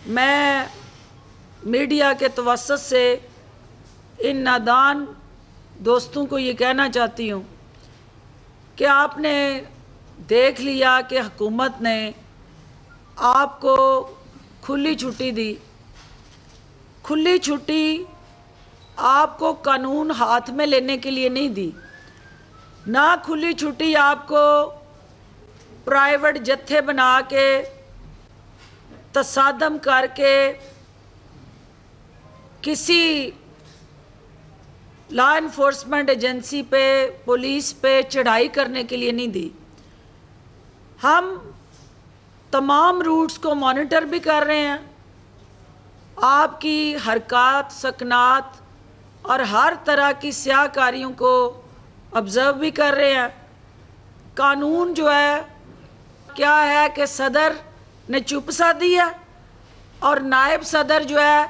मैं मीडिया के तवस्सुत से इन नादान दोस्तों को ये कहना चाहती हूँ कि आपने देख लिया कि हुकूमत ने आपको खुली छुट्टी दी। खुली छुट्टी आपको कानून हाथ में लेने के लिए नहीं दी, ना खुली छुट्टी आपको प्राइवेट जत्थे बना के तसादम करके किसी लॉ इन्फोर्समेंट एजेंसी पे, पुलिस पे चढ़ाई करने के लिए नहीं दी। हम तमाम रूट्स को मॉनिटर भी कर रहे हैं, आपकी हरकत सकनात और हर तरह की स्याहकारियों को ऑब्ज़र्व भी कर रहे हैं। कानून जो है क्या है कि सदर ने चुप सा दी है और नायब सदर जो है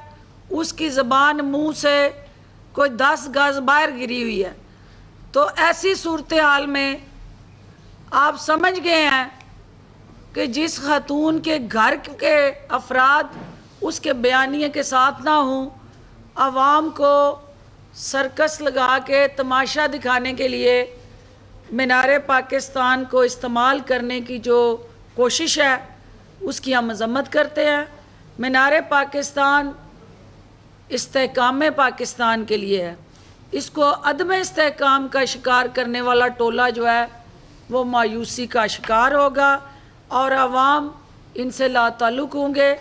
उसकी ज़बान मुंह से कोई 10 गज बाहर गिरी हुई है। तो ऐसी सूरत हाल में आप समझ गए हैं कि जिस खातून के घर के अफराद उसके बयानिए के साथ ना हों, आवाम को सर्कस लगा के तमाशा दिखाने के लिए मीनार पाकिस्तान को इस्तेमाल करने की जो कोशिश है उसकी हम मज़म्मत करते हैं। मीनार पाकिस्तान इस्तेहकाम पाकिस्तान के लिए है। इसको अदम इस्तेहकाम का शिकार करने वाला टोला जो है वो मायूसी का शिकार होगा और आवाम इनसे लाताल्लुक़ होंगे।